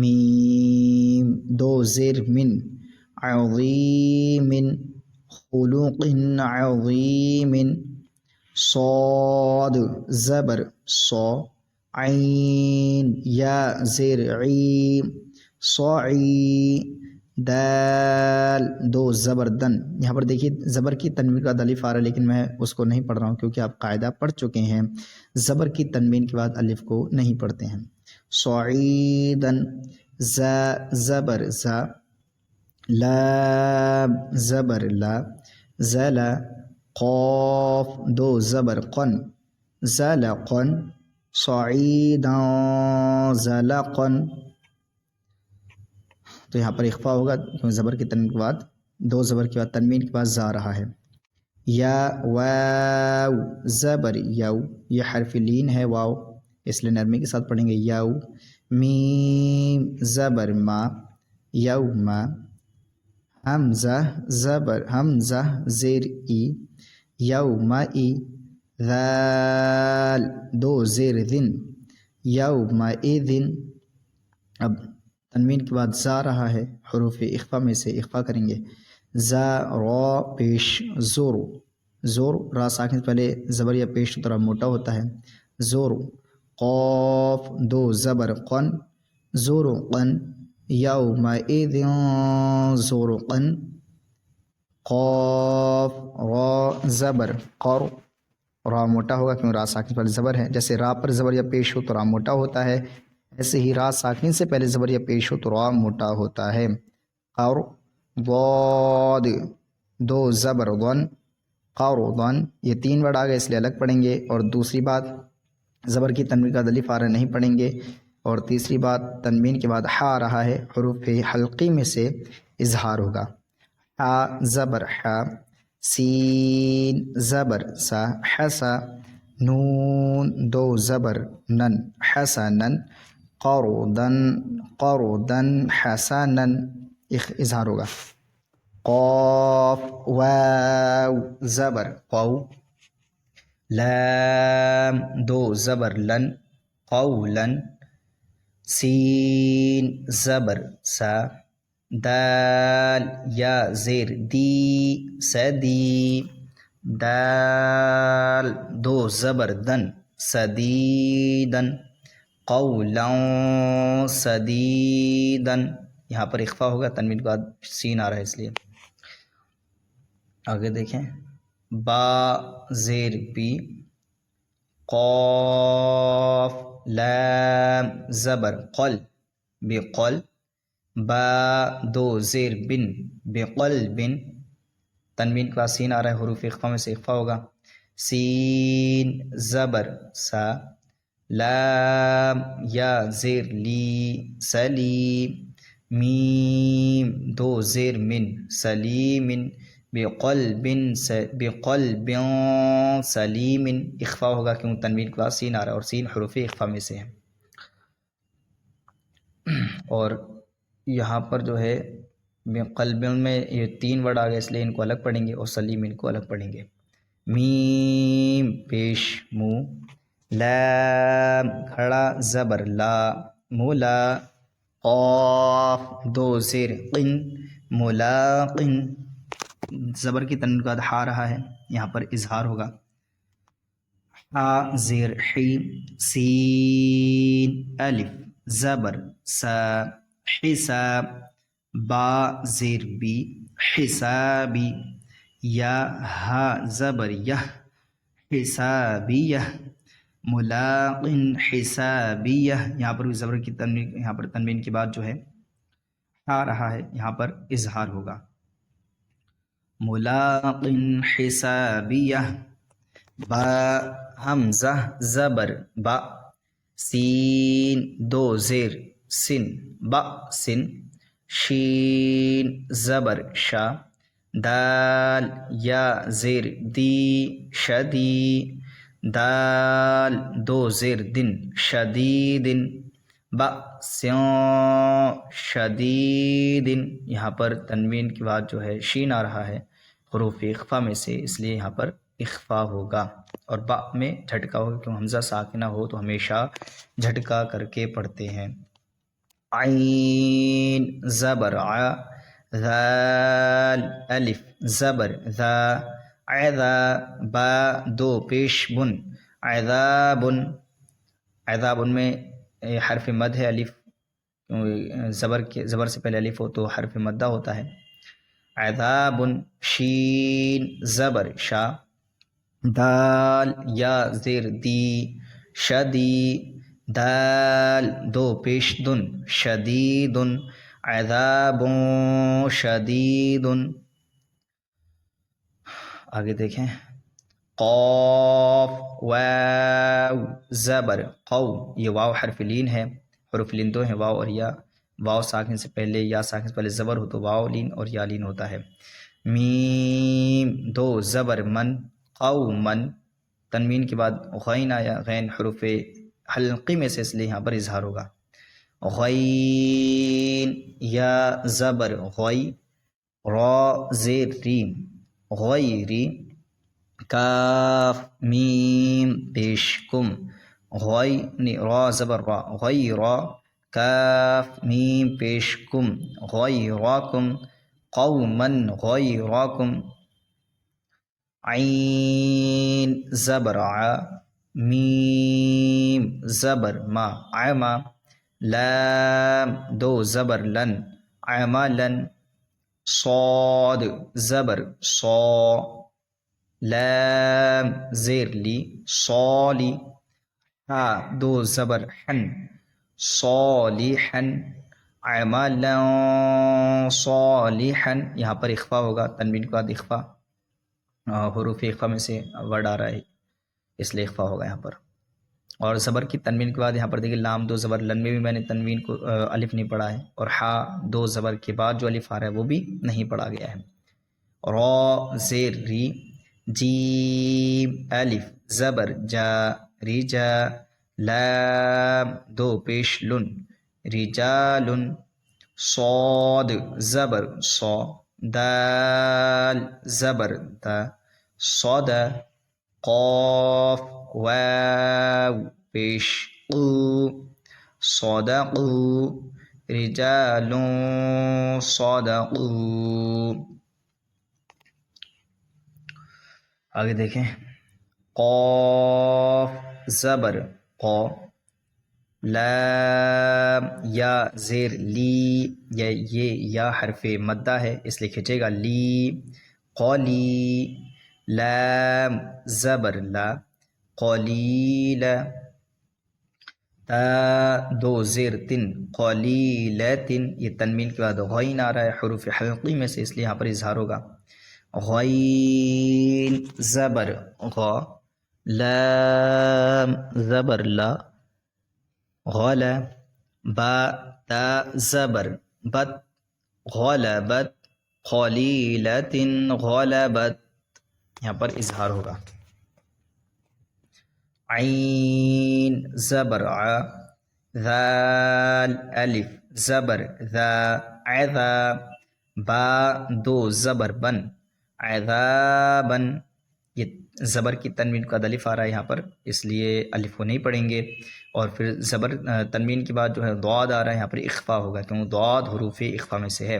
میم دو زیر من عظیم، خلوق عظیم، صاد زبر صا، عین یا زیر عی صاعی، دال دو زبر دن. یہاں پر دیکھیے زبر کی تنوین کا الف آ رہا ہے، لیکن میں اس کو نہیں پڑھ رہا ہوں کیونکہ آپ قاعدہ پڑھ چکے ہیں زبر کی تنوین کے بعد الف کو نہیں پڑھتے ہیں. صعیدن زا زبر زا، لام زبر لا زلا، قاف دو زبر قن زلقن، صعیدا زلقن. تو یہاں پر اخفا ہوگا کیونکہ زبر کی تنوین کے بعد دو زبر کے بعد تنوین کے بعد زا رہا ہے. یا واو زبر یو، یہ حرف لین ہے واو، اس لیے نرمی کے ساتھ پڑھیں گے یو. میم زبر ما یوما، حمزہ زبر حمزہ زیر ای یوما ای، ذال دو زیر ذن یوما اذن. اب تنوین کے بعد زا رہا ہے، حروف اخفا میں سے اخفا کریں گے. زا را پیش زور، زور را ساکن سے پہلے زبر یا پیش طرح موٹا ہوتا ہے. زور، قاف دو زبر قن زور قن، یومئذ زور قن، قاف را زبر قر، را موٹا ہوگا کیوں را ساکن سے پہلے زبر ہے. جیسے را پر زبر یا پیش ہو تو را موٹا ہوتا ہے، ایسے ہی را ساکن سے پہلے زبر یا پیش ہو تو را موٹا ہوتا ہے. قر، ضاد دو زبر ضن قرضن. یہ تین ورڈ آ گئے اس لیے الگ پڑھیں گے. اور دوسری بات زبر کی تنوین کا الف آ رہا نہیں پڑھیں گے. اور تیسری بات تنوین کے بعد ہا آ رہا ہے، حروف حلقی میں سے اظہار ہوگا. ہا زبر ہا، سین زبر سا حسا، نون دو زبر نن حسنن، قرضن قرضن حسنن، اظہار ہوگا. قاف واو زبر قو، لام دو زبر لن قولن، سین زبر سا، دال یا زیر دی سدی، دال دو زبر دن سدیدن، قولا سدیدن. یہاں پر اخفا ہوگا، تنوین کے بعد سین آ رہا ہے اس لیے. آگے دیکھیں، با زیر بی، قاف لام زبر قل بقل، با دو زیر بن بقلب، تنوین کے بعد سین آ رہا ہے، حروف اخفا میں سے اخفا ہوگا. سین زبر سا، لام یا زیر لی سلی، میم دو زیر من سلیم، بقلب سلیم، اخفا ہوگا کیوں تنوین کے بعد سین آ رہا ہے اور سین حروف اخفا میں سے ہے. اور یہاں پر جو ہے قلب میں یہ 3 ورڈ آ گئے، اس لیے ان کو الگ پڑھیں گے اور سلیم ان کو الگ پڑھیں گے. میم پیش منہ، لام کھڑا زبر لا مولا، قاف 2 زیر قن ملاقن، زبر کی تنوین کے بعد ہا رہا ہے، یہاں پر اظہار ہوگا. ہا زیر حی، سین الف زبر سا حساب، با زیر بی حسابی، یا ہا زبر یہ حسابیہ، ملاقن حسابیہ، یہاں پر بھی زبر کی تنوین، یہاں پر تنوین کے بعد جو ہے آ رہا ہے، یہاں پر اظہار ہوگا. ملاقن حسابیہ، با حمزہ زبر با، سین 2 زیر سن با سن، شین زبر شا، دال یا زیر دی شدی، دال 2 زیر دن شدیدن، با سیوں شدیدن، یہاں پر تنوین کے بعد جو ہے شین آ رہا ہے حروف اخفا میں سے، اس لیے یہاں پر اخفا ہوگا. اور با میں جھٹکا ہوگا کیوں حمزہ ساکنہ ہو تو ہمیشہ جھٹکا کر کے پڑھتے ہیں. عین زبر ع، ذال الف زبر ذا، عذا با 2 پیش بن عذابن، عذابن میں حرف مد ہے، الف زبر سے پہلے الف ہو تو حرف مدہ ہوتا ہے. عذابن، شین زبر شا، دال یا زیر دی شدی، دال 2 پیش دن شدیدن، عذاب شدیدن. آگے دیکھیں، قاف واو زبر قو، یہ واو حرف لین ہے، حروف لین 2 ہیں واو اور یا، واو ساکن سے پہلے یا ساکن سے پہلے زبر ہو تو واو لین اور یا لین ہوتا ہے. میم 2 زبر من قومن، تنوین کے بعد غین آیا، غین حروف حلقی میں سے اس لیے یہاں پر اظہار ہوگا. غین یا زبر غی، را زیر ریم غیری، کاف میم پیش کم غی، را زبر را غیرا، کاف میم پیش کم غیراکم، قومن غیراکم. عین زبر ع، میم زبر ما عما، لام 2 زبر لن عملن، صاد زبر صا، لام زیر لی صالی، ہا 2 زبر حن صالحا، عملا صالحا، یہاں پر اخفا ہوگا، تنوین کے بعد اخفا، حروف اخفا میں سے ورڈ آ رہا ہے اس لیے اخفا ہوگا یہاں پر. اور زبر کی تنوین کے بعد یہاں پر دیکھیے لام 2 زبر لن میں بھی میں نے تنوین کو الف نہیں پڑھا ہے، اور ہا 2 زبر کے بعد جو الف آ رہا ہے وہ بھی نہیں پڑھا گیا ہے. را زیر ری، جیم الف زبر جا رجا، لام 2 پیش لن رجالن، صاد زبر صا، دال زبر دا صدا، قاف واو پیش قو، صدقو، رجال صدقو. آگے دیکھیں، قاف زبر قا، لام یا زیر لی، یہ یا حرف مدہ ہے اس لیے کھینچے گا لی، قولی، لام زبر لا قلیل، تا 2 زیر تن قلیلتن، یہ تنوین کے بعد غین آ رہا ہے حروف حلقی میں سے اس لیے یہاں پر اظہار ہوگا. غین زبر غا، لام زبر لا غلا، با تا زبر بت غلبت، قلیلۃ غلبت، یہاں پر اظہار ہوگا. عین زبر ع، ذال الف زبر ذا، عذا با دو زبر بن، عذابن، یہ زبر کی تنوین کا الف آ رہا ہے یہاں پر، اس لیے الف کو نہیں پڑھیں گے. اور پھر زبر تنوین کے بعد جو ہے ضاد آ رہا ہے، یہاں پر اخفا ہوگا کیونکہ ضاد حروف اخفا میں سے ہے.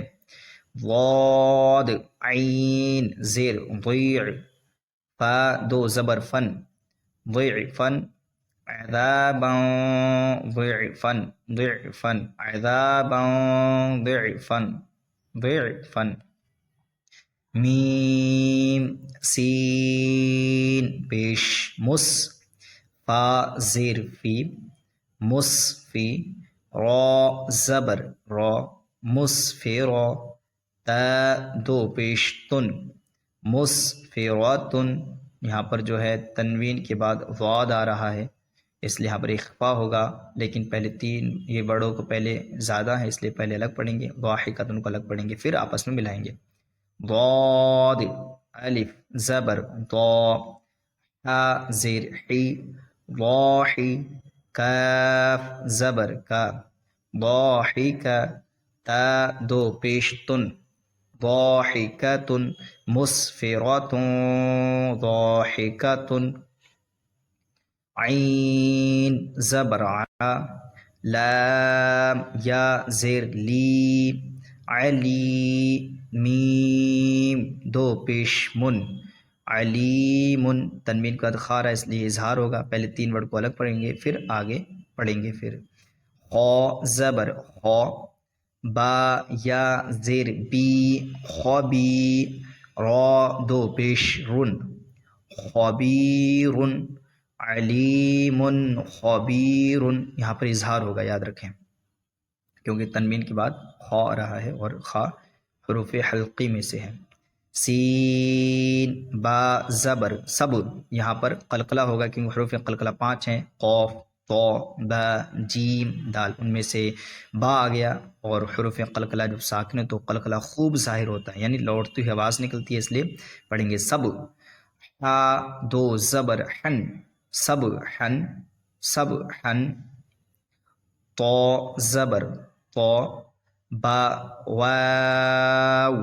ضاد عین زیر ضیع، فا دو زبر فن، ضعفا عذابا ضعفا ضعفا عذابا ضعفا ضعفا. میم سین پیش مس، فا زیر فی، مصفی، را زبر را، مصفرا، تا دو پیش تن، مصفراتن، یہاں پر جو ہے تنوین کے بعد ضاد آ رہا ہے اس لیے یہاں پر اخفا ہوگا، لیکن پہلے تین یہ بڑوں کو پہلے زیادہ ہے اس لیے پہلے الگ پڑھیں گے، ضاحکۃن کو الگ پڑھیں گے، پھر آپس میں ملائیں گے. ضاد الف زبر ضا، حا زیر حی، ضاحی، کاف زبر کا، ضاحکہ، تا دو پیش تن، ضاحکۃن، مسفرۃ ضاحکۃ. عین زبر ع، لام یا زیر لی، علی، میم دو پیش من، علیمن، تنوین کا ادخار ہے اس لیے اظہار ہوگا، پہلے تین ورڈ کو الگ پڑھیں گے پھر آگے پڑھیں گے. پھر خا زبر خا، با یا زیر بی، خبی، را دو پیش رن، خبیرن، علیم خبیر، یہاں پر اظہار ہوگا یاد رکھیں کیونکہ تنوین کے بعد خا آ رہا ہے اور خا حروف حلقی میں سے ہے. سین با زبر صبر، یہاں پر قلقلہ ہوگا کیونکہ حروف قلقلہ 5 ہیں، قاف طا با جیم دال، ان میں سے با آ گیا اور حروف قلقلہ جب ساکن ہے تو قلقلہ خوب ظاہر ہوتا ہے یعنی لوٹتی ہوئی آواز نکلتی ہے اس لیے پڑھیں گے صبر. حا دو زبر حن، سبحن سبحن، طا زبر طا، با واو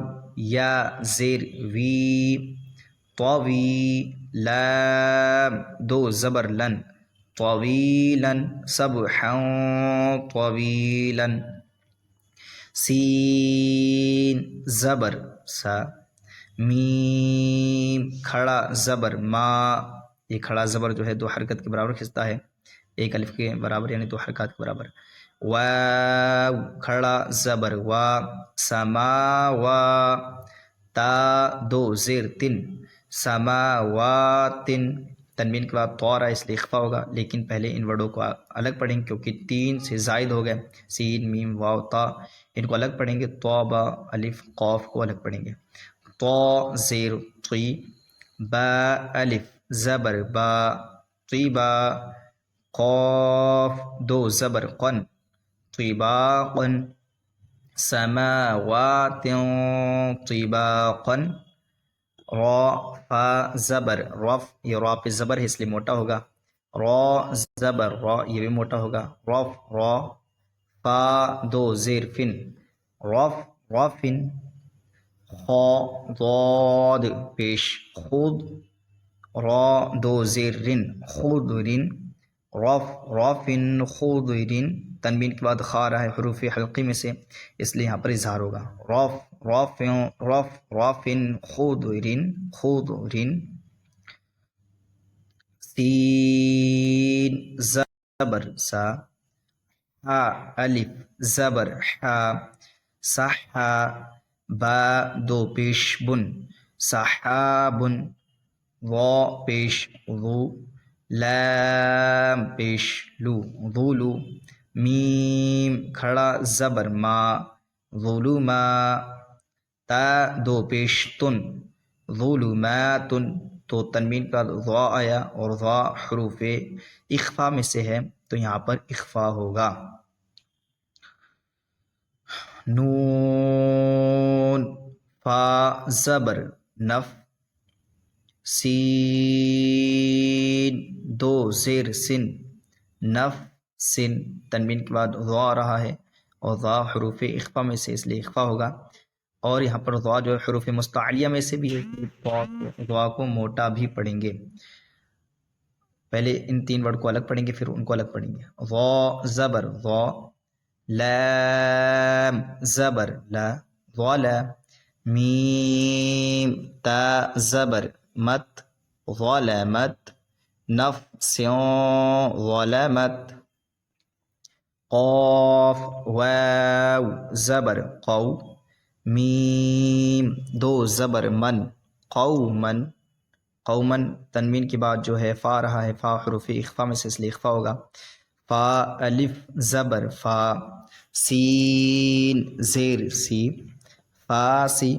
یا زیر وی، طوی، لام دو زبر لن، طویلا سبحا طویلا. سین زبر سا، میم کھڑا زبر ما، یہ کھڑا زبر جو ہے دو حرکت کے برابر کھنچتا ہے، ایک الف کے برابر یعنی دو حرکات کے برابر. واو کھڑا زبر وا، سماوا، تا دو زیر تن، سماواتن، تنوین کے بعد طور ہے اس لیے اخفا ہوگا لیکن پہلے ان ورڈوں کو الگ پڑھیں گے کیونکہ 3 سے زائد ہو گئے، سین میم واو تا، ان کو الگ پڑھیں گے، طا با الف قاف کو الگ پڑھیں گے. طا زیر طی، با الف زبر با، طیبا، قاف دو زبر قن، طباقا، سماوات طباقا. را فا زبر رف، یہ را پہ زبر ہے اس لیے موٹا ہوگا، را زبر را یہ بھی موٹا ہوگا، رف را. فا دو زیر فن، رف رفن. خا ضاد پیش خود، را دو زیر رن خضرن، رف رفن خضرن، تنوین کے بعد خا رہا ہے حروف حلقی میں سے اس لیے یہاں پر اظہار ہوگا، رف رف رفن خضرن خضرن. سین زبر سا، حا الف زبر حا، صحا، با دو پیش بن، صحابن، وا پیش ذو، لام پیش لو ذولو، میم کھڑا زبر ما، ظلما، تا دو پیش تن، ظلماتن، تو تنوین کا ضا آیا اور ضا حروف اخفا میں سے ہے تو یہاں پر اخفا ہوگا. نون فا زبر نف، سین دو زیر سن، نف سن، تنوین کے بعد ضا آ رہا ہے اور ضا حروف اخفا میں سے اس لیے اخفا ہوگا، اور یہاں پر ضا جو ہے حروف مستعلیہ میں سے بھی ہے، ضا کو موٹا بھی پڑھیں گے۔ پہلے ان 3 ورڈ کو الگ پڑھیں گے، پھر ان کو الگ پڑھیں گے۔ ضا زبر ضا، لام زبر لا، ضلا، میم تا زبر مت، ظلمت، نفس ظلمت، قاف واو زبر قو، میم دو زبر من، قومن، قومن، تنوین کے بعد جو ہے فا رہا ہے، فا حروف اخفا میں سے اس لیے اخفا ہوگا۔ فا الف زبر فا، سین زیر سی، فاسی،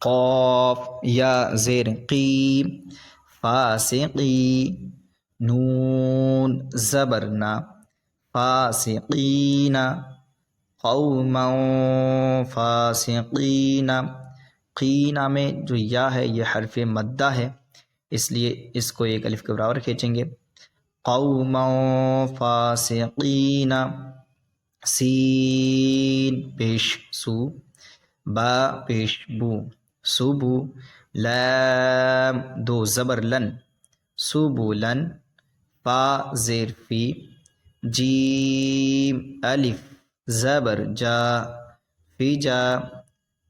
قاف یا زیر قی، فاسقی، نون زبر نا، فاسقین، قوما فاسقین، قینا میں جو یا ہے یہ حرف مدہ ہے، اس لیے اس کو ایک الف کے برابر کھینچیں گے۔ قوما فاسقین، سین پیش سو، با پیش بو، صبو، لام دو زبر لن، سبولن، فا زیر فی، جیم الف زبر جا، فی جا،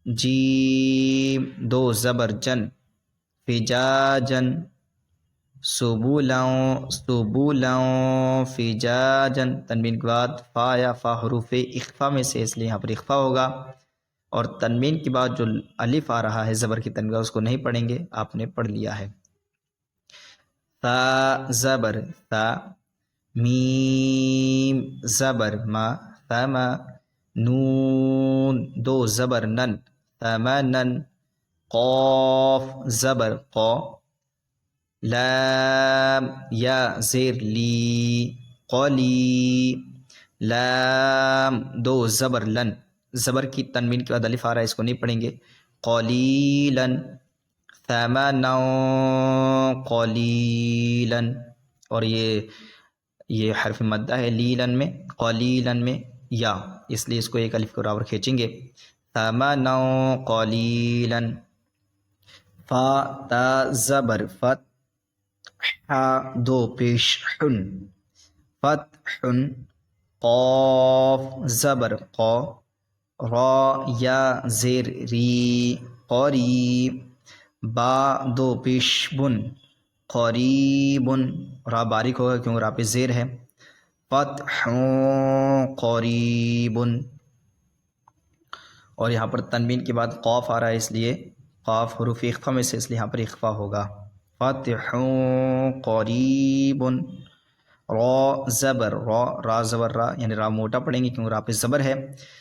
جیم دو زبر جن، فجاجن، سبولن، سبولن فجاجن، تنوین کے بعد فا یا فا حروف اخفا میں سے اس لیے یہاں پر اخفا ہوگا، اور تنوین کے بعد جو الف آ رہا ہے زبر کی تنوین اس کو نہیں پڑھیں گے، آپ نے پڑھ لیا ہے۔ تا زبر تا، میم زبر ما، ثما، نون دو زبر نن، ثمنن، قاف زبر قا، لام یا زیر لی، قلی، لام دو زبر لن، زبر کی تنوین کے بعد الف آ رہا ہے اس کو نہیں پڑھیں گے، قلیلاً، ثمنا قلیلاً، اور یہ حرف مدہ ہے لیلن میں، قلیلاً میں یا، اس لیے اس کو ایک الف کے برابر کھینچیں گے، ثمنا قلیلاً۔ فا تا زبر فت، حا دو پیش حن، فتحن، قاف زبر قا، را یا زیر ری، قریب، با دو پیش بن، قریبن، را باریک ہوگا کیونکہ را پہ زیر ہے، فتح قریبن، اور یہاں پر تنوین کے بعد قاف آ رہا ہے اس لیے قاف حروف اخفا میں سے اس لیے یہاں پر اخفا ہوگا، فتح قریبن، را زبر را، را زبر را یعنی را موٹا پڑھیں گے کیونکہ را پہ زبر ہے،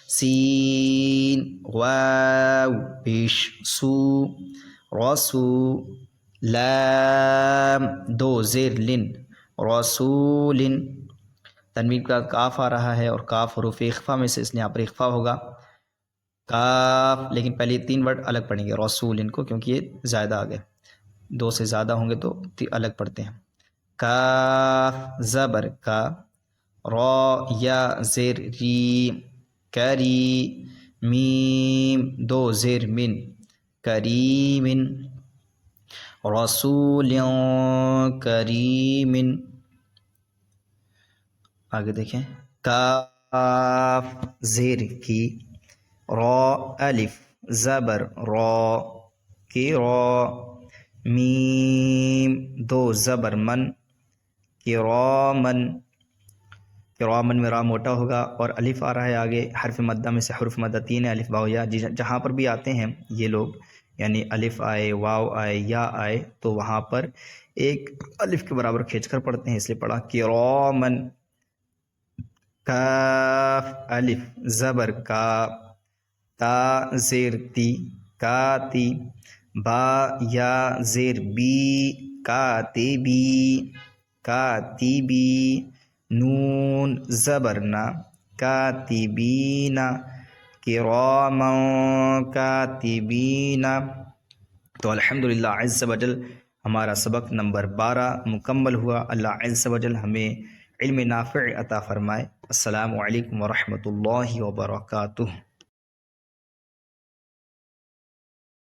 سین واو پیش سو، رسو، لام دو زیر لن، رسول، تنوین کا کاف آ رہا ہے اور کاف حروف اخفا میں سے اس لیے یہاں پر اخفا ہوگا، کاف، لیکن پہلے 3 ورڈ الگ پڑھیں گے رسول ان کو کیونکہ یہ زائدہ آ گئے، 2 سے زیادہ ہوں گے تو الگ پڑھتے ہیں، کاف زبر کا، را یا زیر ری، کری، میم دو زیر من، کریم، رسول کریم، آگے دیکھیں، کاف زیر کی، را الف زبر را کی را، میم دو زبر من، کرامن، کرامن میں را موٹا ہوگا اور الف آ رہا ہے آگے، حرف مدہ میں سے حرف مدہ 3 ہے، الف واو یا، جہاں پر بھی آتے ہیں یہ لوگ یعنی الف آئے واو آئے یا آئے تو وہاں پر ایک الف کے برابر کھینچ کر پڑھتے ہیں، اس لیے پڑھا کرامن، کاف الف زبر کا، تا زیر تی، کاتی، با یا زیر بی، کاتبی، کاتبی، نون زبر نا، کاتبینا، کراما کاتبین۔ تو الحمدللہ عز وجل ہمارا سبق نمبر 12 مکمل ہوا۔ اللہ عز وجل ہمیں علم نافع عطا فرمائے۔ السلام علیکم ورحمۃ اللہ وبرکاتہ۔